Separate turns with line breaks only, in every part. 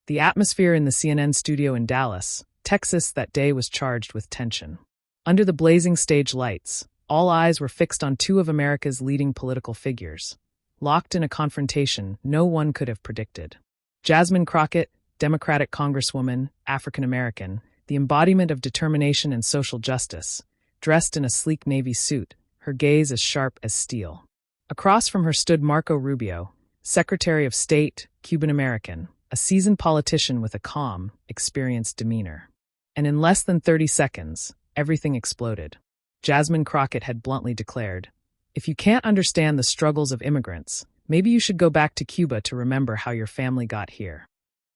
The atmosphere in the CNN studio in Dallas, Texas that day was charged with tension. Under the blazing stage lights, all eyes were fixed on two of America's leading political figures, locked in a confrontation no one could have predicted. Jasmine Crockett, Democratic Congresswoman, African American, the embodiment of determination and social justice, dressed in a sleek navy suit, her gaze as sharp as steel. Across from her stood Marco Rubio, Secretary of State, Cuban American, a seasoned politician with a calm, experienced demeanor. And in less than 30 seconds, everything exploded. Jasmine Crockett had bluntly declared, "If you can't understand the struggles of immigrants, maybe you should go back to Cuba to remember how your family got here."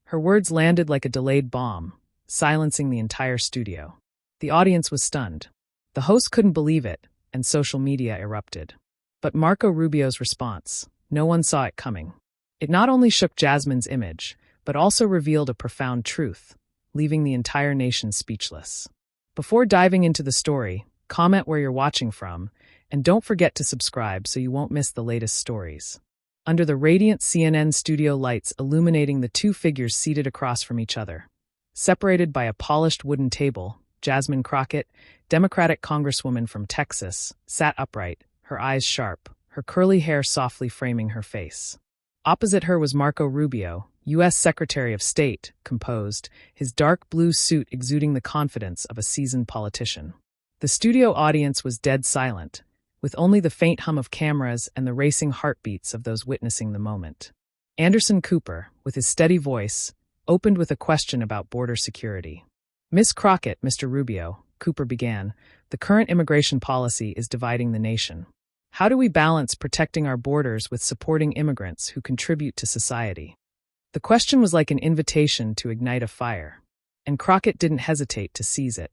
Her words landed like a delayed bomb, silencing the entire studio. The audience was stunned. The host couldn't believe it, and social media erupted. But Marco Rubio's response, no one saw it coming. It not only shook Jasmine's image, but also revealed a profound truth, leaving the entire nation speechless. Before diving into the story, comment where you're watching from, and don't forget to subscribe so you won't miss the latest stories. Under the radiant CNN studio lights illuminating the two figures seated across from each other, separated by a polished wooden table, Jasmine Crockett, Democratic Congresswoman from Texas, sat upright, her eyes sharp, her curly hair softly framing her face. Opposite her was Marco Rubio, U.S. Secretary of State, composed, his dark blue suit exuding the confidence of a seasoned politician. The studio audience was dead silent, with only the faint hum of cameras and the racing heartbeats of those witnessing the moment. Anderson Cooper, with his steady voice, opened with a question about border security. "Miss Crockett, Mr. Rubio," Cooper began, "the current immigration policy is dividing the nation. How do we balance protecting our borders with supporting immigrants who contribute to society?" The question was like an invitation to ignite a fire, and Crockett didn't hesitate to seize it.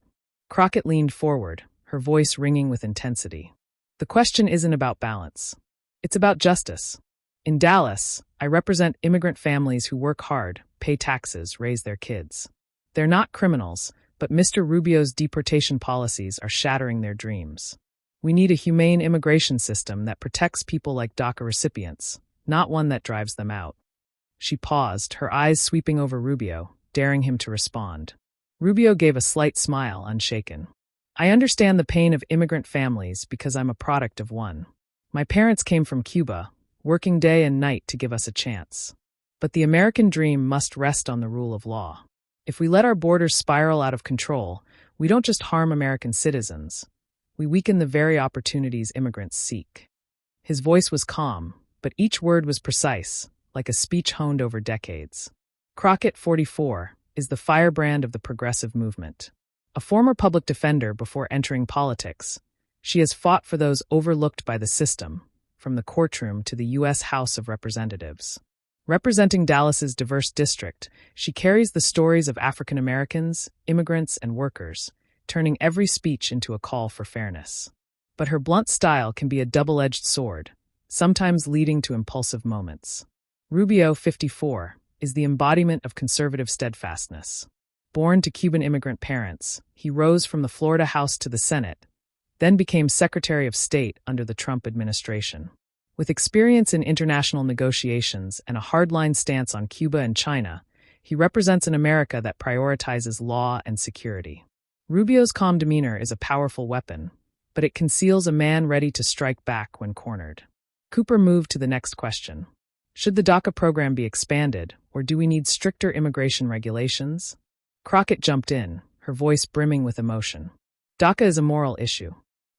Crockett leaned forward, her voice ringing with intensity. "The question isn't about balance. It's about justice. In Dallas, I represent immigrant families who work hard, pay taxes, raise their kids. They're not criminals, but Mr. Rubio's deportation policies are shattering their dreams. We need a humane immigration system that protects people like DACA recipients, not one that drives them out." She paused, her eyes sweeping over Rubio, daring him to respond. Rubio gave a slight smile, unshaken. "I understand the pain of immigrant families because I'm a product of one. My parents came from Cuba, working day and night to give us a chance. But the American dream must rest on the rule of law. If we let our borders spiral out of control, we don't just harm American citizens. We weaken the very opportunities immigrants seek." His voice was calm, but each word was precise, like a speech honed over decades. Crockett, 44, is the firebrand of the progressive movement. A former public defender before entering politics, she has fought for those overlooked by the system, from the courtroom to the U.S. House of Representatives. Representing Dallas's diverse district, she carries the stories of African Americans, immigrants, and workers, turning every speech into a call for fairness. But her blunt style can be a double-edged sword, sometimes leading to impulsive moments. Rubio, 54, is the embodiment of conservative steadfastness. Born to Cuban immigrant parents, he rose from the Florida House to the Senate, then became Secretary of State under the Trump administration. With experience in international negotiations and a hardline stance on Cuba and China, he represents an America that prioritizes law and security. Rubio's calm demeanor is a powerful weapon, but it conceals a man ready to strike back when cornered. Cooper moved to the next question. Should the DACA program be expanded, or do we need stricter immigration regulations? Crockett jumped in, her voice brimming with emotion. DACA is a moral issue.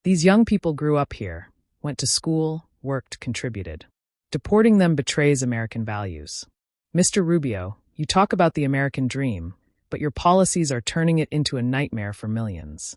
These young people grew up here, went to school, worked, contributed. Deporting them betrays American values. Mr. Rubio, you talk about the American dream, but your policies are turning it into a nightmare for millions.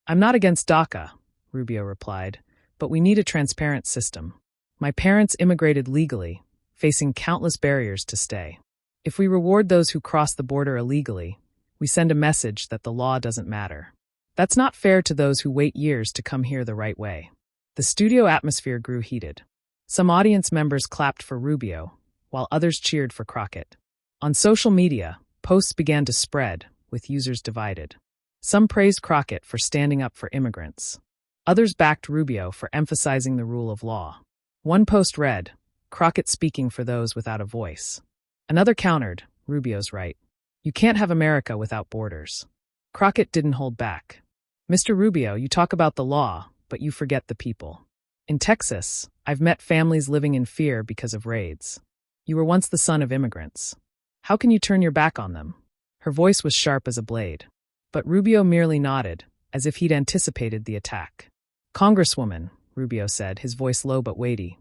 I'm not against DACA, Rubio replied, but we need a transparent system. My parents immigrated legally, facing countless barriers to stay. If we reward those who cross the border illegally, we send a message that the law doesn't matter. That's not fair to those who wait years to come here the right way. The studio atmosphere grew heated. Some audience members clapped for Rubio, while others cheered for Crockett. On social media, posts began to spread, with users divided. Some praised Crockett for standing up for immigrants. Others backed Rubio for emphasizing the rule of law. One post read, "Crockett speaking for those without a voice." Another countered, Rubio's right. You can't have America without borders. Crockett didn't hold back. Mr. Rubio, you talk about the law, but you forget the people. In Texas, I've met families living in fear because of raids. You were once the son of immigrants. How can you turn your back on them? Her voice was sharp as a blade. But Rubio merely nodded, as if he'd anticipated the attack. Congresswoman, Rubio said, his voice low but weighty,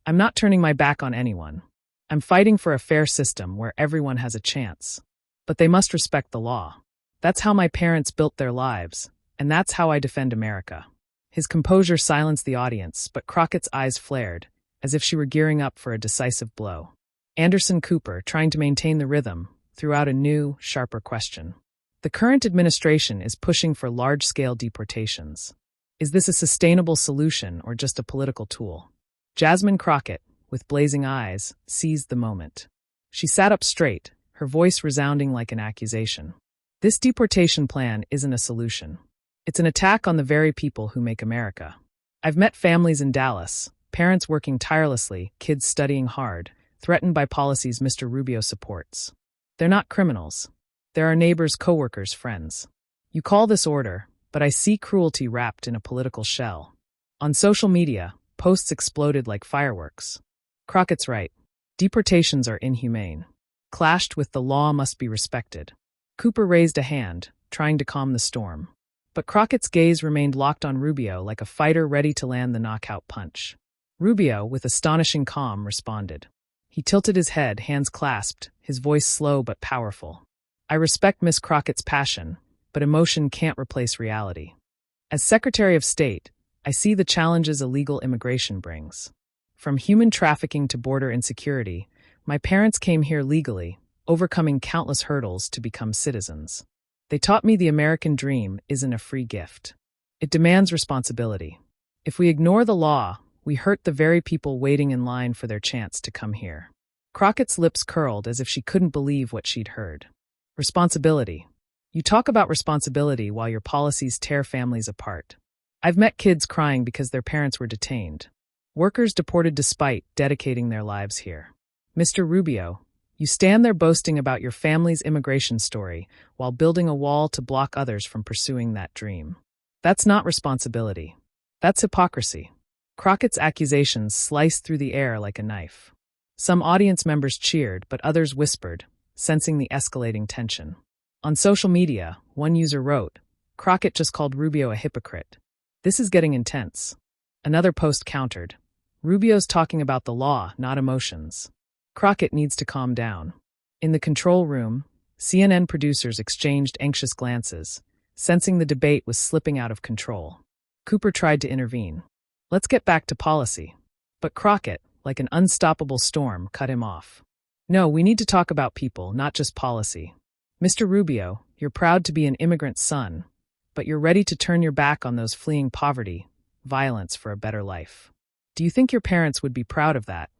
I'm not turning my back on anyone. I'm fighting for a fair system where everyone has a chance. But they must respect the law. That's how my parents built their lives, and that's how I defend America. His composure silenced the audience, but Crockett's eyes flared, as if she were gearing up for a decisive blow. Anderson Cooper, trying to maintain the rhythm, threw out a new, sharper question. The current administration is pushing for large-scale deportations. Is this a sustainable solution or just a political tool? Jasmine Crockett, with blazing eyes, seized the moment. She sat up straight, her voice resounding like an accusation. This deportation plan isn't a solution. It's an attack on the very people who make America. I've met families in Dallas, parents working tirelessly, kids studying hard, threatened by policies Mr. Rubio supports. They're not criminals. They're our neighbors, coworkers, friends. You call this order, but I see cruelty wrapped in a political shell. On social media, posts exploded like fireworks. Crockett's right. Deportations are inhumane. Clashed with the law must be respected. Cooper raised a hand, trying to calm the storm. But Crockett's gaze remained locked on Rubio like a fighter ready to land the knockout punch. Rubio, with astonishing calm, responded. He tilted his head, hands clasped, his voice slow but powerful. I respect Miss Crockett's passion, but emotion can't replace reality. As Secretary of State, I see the challenges illegal immigration brings. From human trafficking to border insecurity, my parents came here legally, overcoming countless hurdles to become citizens. They taught me the American dream isn't a free gift. It demands responsibility. If we ignore the law, we hurt the very people waiting in line for their chance to come here. Crockett's lips curled as if she couldn't believe what she'd heard. Responsibility. You talk about responsibility while your policies tear families apart. I've met kids crying because their parents were detained. Workers deported despite dedicating their lives here. Mr. Rubio, you stand there boasting about your family's immigration story while building a wall to block others from pursuing that dream. That's not responsibility. That's hypocrisy. Crockett's accusations sliced through the air like a knife. Some audience members cheered, but others whispered, sensing the escalating tension. On social media, one user wrote, Crockett just called Rubio a hypocrite. This is getting intense. Another post countered, Rubio's talking about the law, not emotions. Crockett needs to calm down. In the control room, CNN producers exchanged anxious glances, sensing the debate was slipping out of control. Cooper tried to intervene. Let's get back to policy. But Crockett, like an unstoppable storm, cut him off. No, we need to talk about people, not just policy. Mr. Rubio, you're proud to be an immigrant's son, but you're ready to turn your back on those fleeing poverty, violence for a better life. Do you think your parents would be proud of that?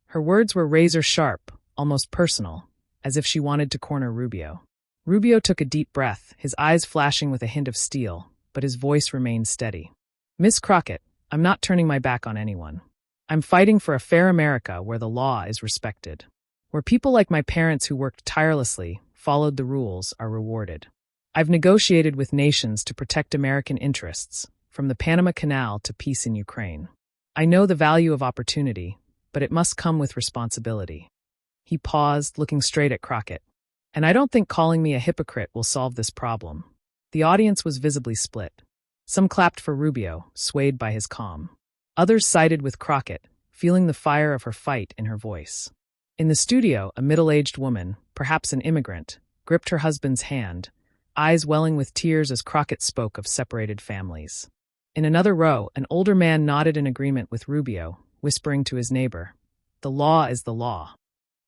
Her words were razor-sharp, almost personal, as if she wanted to corner Rubio. Rubio took a deep breath, his eyes flashing with a hint of steel, but his voice remained steady. Miss Crockett, I'm not turning my back on anyone. I'm fighting for a fair America where the law is respected. Where people like my parents who worked tirelessly, followed the rules, are rewarded. I've negotiated with nations to protect American interests, from the Panama Canal to peace in Ukraine. I know the value of opportunity, but it must come with responsibility. He paused, looking straight at Crockett. And I don't think calling me a hypocrite will solve this problem. The audience was visibly split. Some clapped for Rubio, swayed by his calm. Others sided with Crockett, feeling the fire of her fight in her voice. In the studio, a middle-aged woman, perhaps an immigrant, gripped her husband's hand, eyes welling with tears as Crockett spoke of separated families. In another row, an older man nodded in agreement with Rubio, whispering to his neighbor, "The law is the law."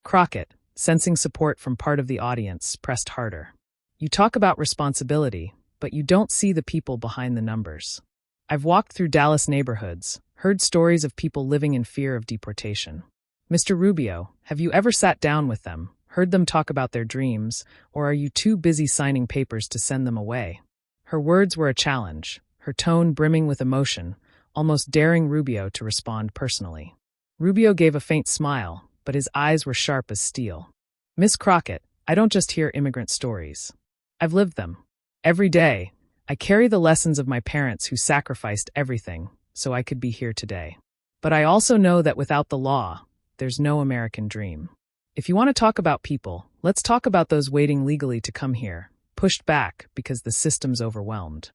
Crockett, sensing support from part of the audience, pressed harder. You talk about responsibility, but you don't see the people behind the numbers. I've walked through Dallas neighborhoods, heard stories of people living in fear of deportation. Mr. Rubio, have you ever sat down with them, heard them talk about their dreams, or are you too busy signing papers to send them away? Her words were a challenge, her tone brimming with emotion, almost daring Rubio to respond personally. Rubio gave a faint smile, but his eyes were sharp as steel. Miss Crockett, I don't just hear immigrant stories. I've lived them. Every day, I carry the lessons of my parents who sacrificed everything so I could be here today. But I also know that without the law, there's no American dream. If you want to talk about people, let's talk about those waiting legally to come here, pushed back because the system's overwhelmed.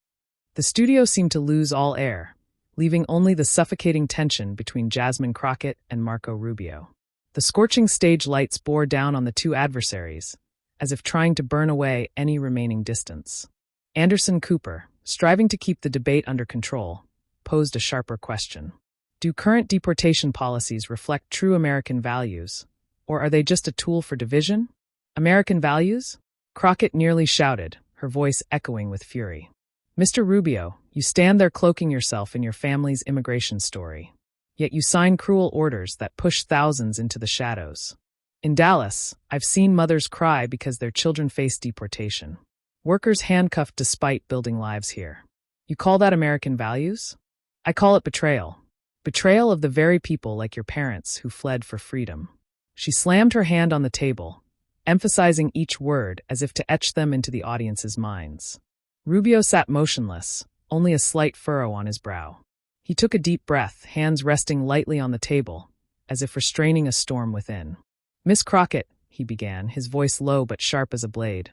The studio seemed to lose all air, leaving only the suffocating tension between Jasmine Crockett and Marco Rubio. The scorching stage lights bore down on the two adversaries, as if trying to burn away any remaining distance. Anderson Cooper, striving to keep the debate under control, posed a sharper question. Do current deportation policies reflect true American values, or are they just a tool for division? American values? Crockett nearly shouted, her voice echoing with fury. Mr. Rubio, you stand there cloaking yourself in your family's immigration story. Yet you sign cruel orders that push thousands into the shadows. In Dallas, I've seen mothers cry because their children face deportation. Workers handcuffed despite building lives here. You call that American values? I call it betrayal. Betrayal of the very people like your parents who fled for freedom. She slammed her hand on the table, emphasizing each word as if to etch them into the audience's minds. Rubio sat motionless, only a slight furrow on his brow. He took a deep breath, hands resting lightly on the table, as if restraining a storm within. Miss Crockett, he began, his voice low but sharp as a blade.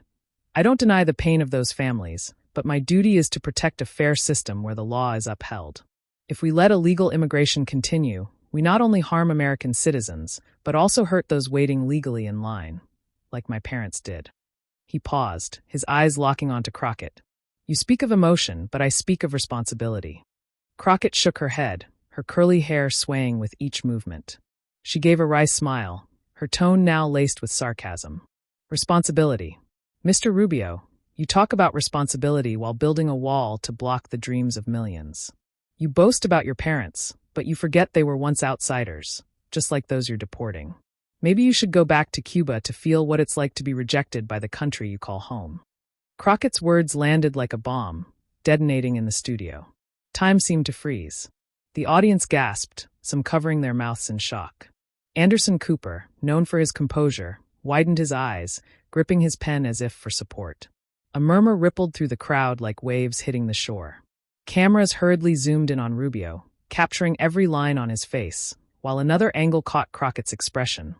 I don't deny the pain of those families, but my duty is to protect a fair system where the law is upheld. If we let illegal immigration continue, we not only harm American citizens, but also hurt those waiting legally in line, like my parents did. He paused, his eyes locking onto Crockett. You speak of emotion, but I speak of responsibility. Crockett shook her head, her curly hair swaying with each movement. She gave a wry smile, her tone now laced with sarcasm. Responsibility. Mr. Rubio, you talk about responsibility while building a wall to block the dreams of millions. You boast about your parents, but you forget they were once outsiders, just like those you're deporting. Maybe you should go back to Cuba to feel what it's like to be rejected by the country you call home. Crockett's words landed like a bomb, detonating in the studio. Time seemed to freeze. The audience gasped, some covering their mouths in shock. Anderson Cooper, known for his composure, widened his eyes, gripping his pen as if for support. A murmur rippled through the crowd like waves hitting the shore. Cameras hurriedly zoomed in on Rubio, capturing every line on his face, while another angle caught Crockett's expression,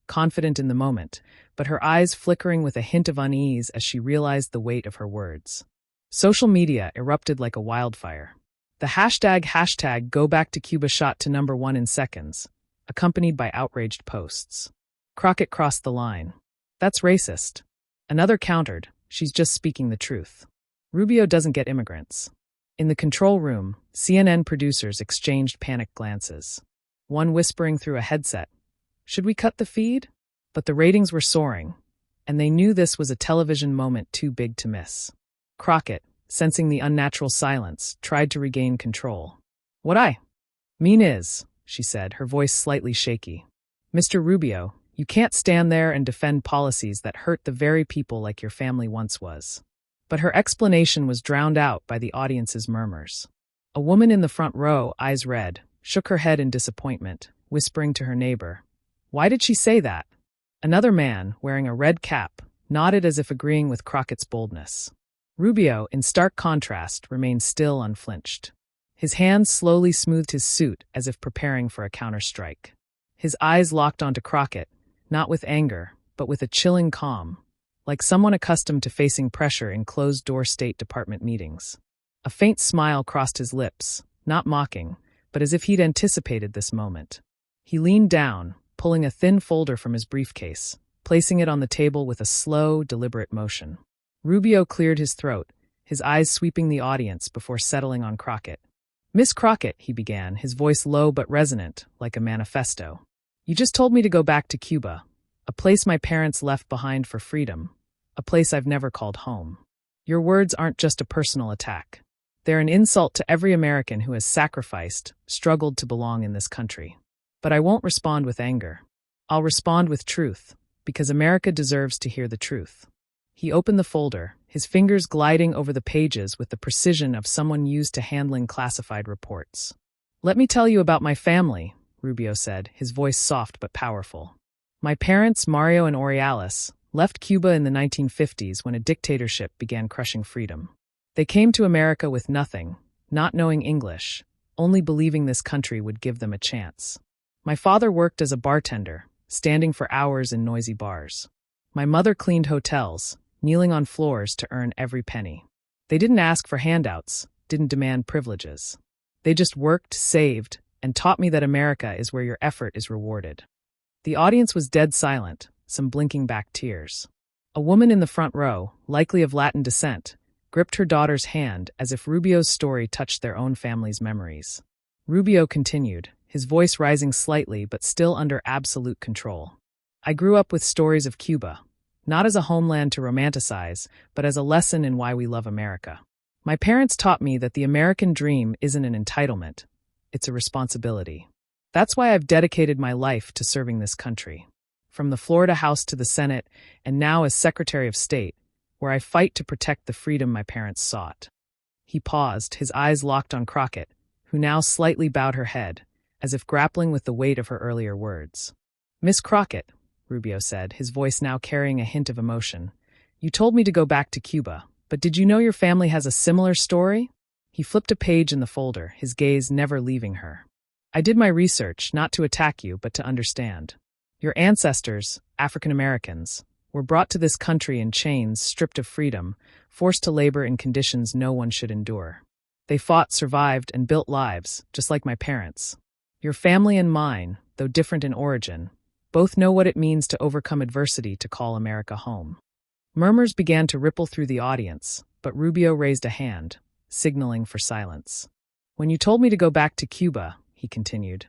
confident in the moment, but her eyes flickering with a hint of unease as she realized the weight of her words. Social media erupted like a wildfire. The hashtag Go Back to Cuba shot to #1 in seconds, accompanied by outraged posts. Crockett crossed the line. That's racist. Another countered, she's just speaking the truth. Rubio doesn't get immigrants. In the control room, CNN producers exchanged panicked glances. One whispering through a headset, should we cut the feed? But the ratings were soaring, and they knew this was a television moment too big to miss. Crockett, sensing the unnatural silence, tried to regain control. What I mean is, she said, her voice slightly shaky. Mr. Rubio, you can't stand there and defend policies that hurt the very people like your family once was. But her explanation was drowned out by the audience's murmurs. A woman in the front row, eyes red, shook her head in disappointment, whispering to her neighbor, why did she say that? Another man, wearing a red cap, nodded as if agreeing with Crockett's boldness. Rubio, in stark contrast, remained still unflinched. His hands slowly smoothed his suit as if preparing for a counterstrike. His eyes locked onto Crockett, not with anger, but with a chilling calm, like someone accustomed to facing pressure in closed-door State Department meetings. A faint smile crossed his lips, not mocking, but as if he'd anticipated this moment. He leaned down, pulling a thin folder from his briefcase, placing it on the table with a slow, deliberate motion. Rubio cleared his throat, his eyes sweeping the audience before settling on Crockett. Miss Crockett, he began, his voice low but resonant, like a manifesto. You just told me to go back to Cuba, a place my parents left behind for freedom, a place I've never called home. Your words aren't just a personal attack. They're an insult to every American who has sacrificed, struggled to belong in this country. But I won't respond with anger. I'll respond with truth, because America deserves to hear the truth. He opened the folder, his fingers gliding over the pages with the precision of someone used to handling classified reports. Let me tell you about my family, Rubio said, his voice soft but powerful. My parents, Mario and Aurealis, left Cuba in the 1950s when a dictatorship began crushing freedom. They came to America with nothing, not knowing English, only believing this country would give them a chance. My father worked as a bartender, standing for hours in noisy bars. My mother cleaned hotels, kneeling on floors to earn every penny. They didn't ask for handouts, didn't demand privileges. They just worked, saved, and taught me that America is where your effort is rewarded. The audience was dead silent, some blinking back tears. A woman in the front row, likely of Latin descent, gripped her daughter's hand as if Rubio's story touched their own family's memories. Rubio continued, his voice rising slightly but still under absolute control. I grew up with stories of Cuba, not as a homeland to romanticize, but as a lesson in why we love America. My parents taught me that the American dream isn't an entitlement, it's a responsibility. That's why I've dedicated my life to serving this country. From the Florida House to the Senate, and now as Secretary of State, where I fight to protect the freedom my parents sought. He paused, his eyes locked on Crockett, who now slightly bowed her head, as if grappling with the weight of her earlier words. Miss Crockett, Rubio said, his voice now carrying a hint of emotion, you told me to go back to Cuba, but did you know your family has a similar story? He flipped a page in the folder, his gaze never leaving her. I did my research, not to attack you, but to understand. Your ancestors, African Americans, were brought to this country in chains, stripped of freedom, forced to labor in conditions no one should endure. They fought, survived, and built lives, just like my parents. Your family and mine, though different in origin, both know what it means to overcome adversity to call America home. Murmurs began to ripple through the audience, but Rubio raised a hand, signaling for silence. When you told me to go back to Cuba, he continued,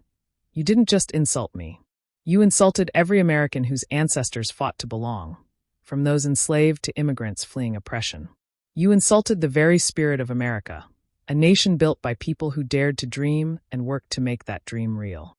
you didn't just insult me. You insulted every American whose ancestors fought to belong, from those enslaved to immigrants fleeing oppression. You insulted the very spirit of America, a nation built by people who dared to dream and worked to make that dream real.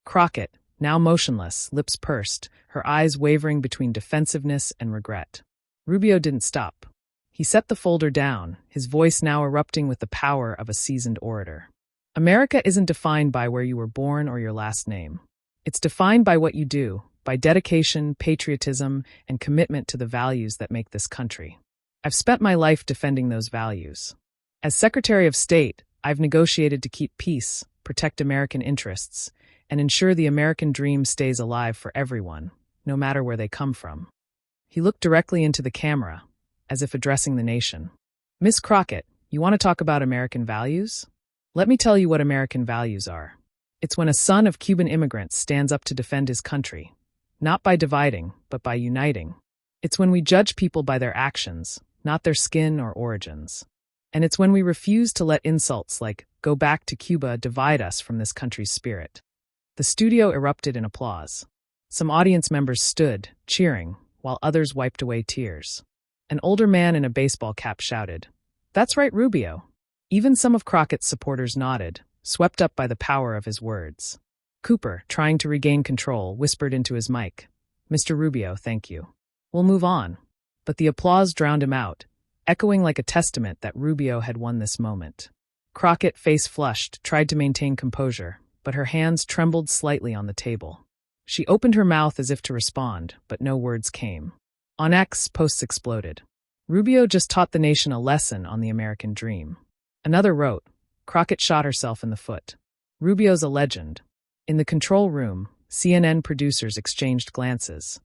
Crockett, now motionless, lips pursed, her eyes wavering between defensiveness and regret. Rubio didn't stop. He set the folder down, his voice now erupting with the power of a seasoned orator. America isn't defined by where you were born or your last name. It's defined by what you do, by dedication, patriotism, and commitment to the values that make this country. I've spent my life defending those values. As Secretary of State, I've negotiated to keep peace, protect American interests, and ensure the American dream stays alive for everyone, no matter where they come from. He looked directly into the camera, as if addressing the nation. Miss Crockett, you want to talk about American values? Let me tell you what American values are. It's when a son of Cuban immigrants stands up to defend his country, not by dividing, but by uniting. It's when we judge people by their actions, not their skin or origins. And it's when we refuse to let insults like, go back to Cuba, divide us from this country's spirit. The studio erupted in applause. Some audience members stood, cheering, while others wiped away tears. An older man in a baseball cap shouted, "That's right, Rubio." Even some of Crockett's supporters nodded, swept up by the power of his words. Cooper, trying to regain control, whispered into his mic, "Mr. Rubio, thank you. We'll move on." But the applause drowned him out, echoing like a testament that Rubio had won this moment. Crockett, face flushed, tried to maintain composure, but her hands trembled slightly on the table. She opened her mouth as if to respond, but no words came. On X, posts exploded. Rubio just taught the nation a lesson on the American dream. Another wrote, Crockett shot herself in the foot. Rubio's a legend. In the control room, CNN producers exchanged glances,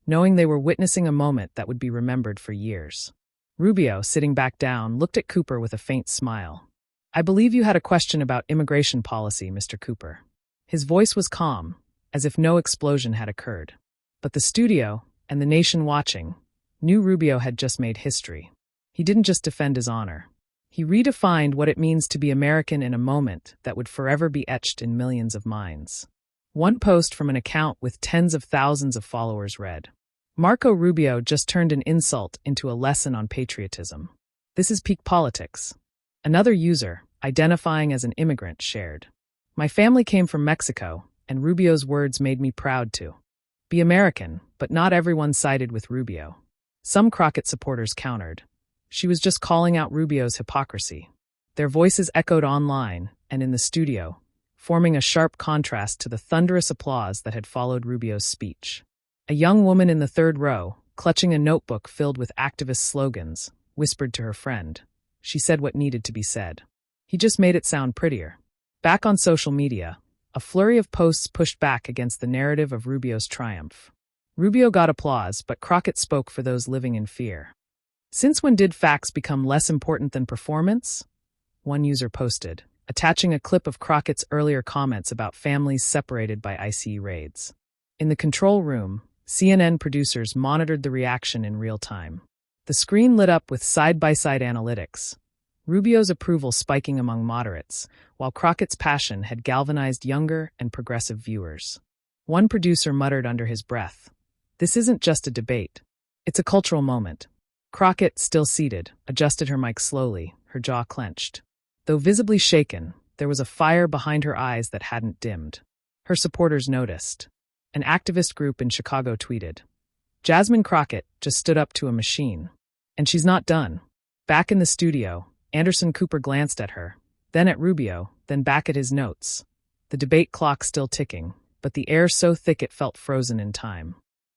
knowing they were witnessing a moment that would be remembered for years. Rubio, sitting back down, looked at Cooper with a faint smile. "I believe you had a question about immigration policy, Mr. Cooper." His voice was calm, as if no explosion had occurred. But the studio, and the nation watching, knew Rubio had just made history. He didn't just defend his honor. He redefined what it means to be American in a moment that would forever be etched in millions of minds. One post from an account with tens of thousands of followers read, "Marco Rubio just turned an insult into a lesson on patriotism. This is peak politics." Another user, identifying as an immigrant, shared, "My family came from Mexico, and Rubio's words made me proud to be American, but not everyone sided with Rubio." Some Crockett supporters countered, "She was just calling out Rubio's hypocrisy." Their voices echoed online and in the studio, forming a sharp contrast to the thunderous applause that had followed Rubio's speech. A young woman in the third row, clutching a notebook filled with activist slogans, whispered to her friend. She said what needed to be said. He just made it sound prettier. Back on social media, a flurry of posts pushed back against the narrative of Rubio's triumph. Rubio got applause, but Crockett spoke for those living in fear. Since when did facts become less important than performance? One user posted, attaching a clip of Crockett's earlier comments about families separated by ICE raids. In the control room, CNN producers monitored the reaction in real time. The screen lit up with side-by-side analytics, Rubio's approval spiking among moderates, while Crockett's passion had galvanized younger and progressive viewers. One producer muttered under his breath, "This isn't just a debate. It's a cultural moment." Crockett, still seated, adjusted her mic slowly, her jaw clenched. Though visibly shaken, there was a fire behind her eyes that hadn't dimmed. Her supporters noticed. An activist group in Chicago tweeted, "Jasmine Crockett just stood up to a machine. And she's not done." Back in the studio, Anderson Cooper glanced at her, then at Rubio, then back at his notes. The debate clock still ticking, but the air so thick it felt frozen in time.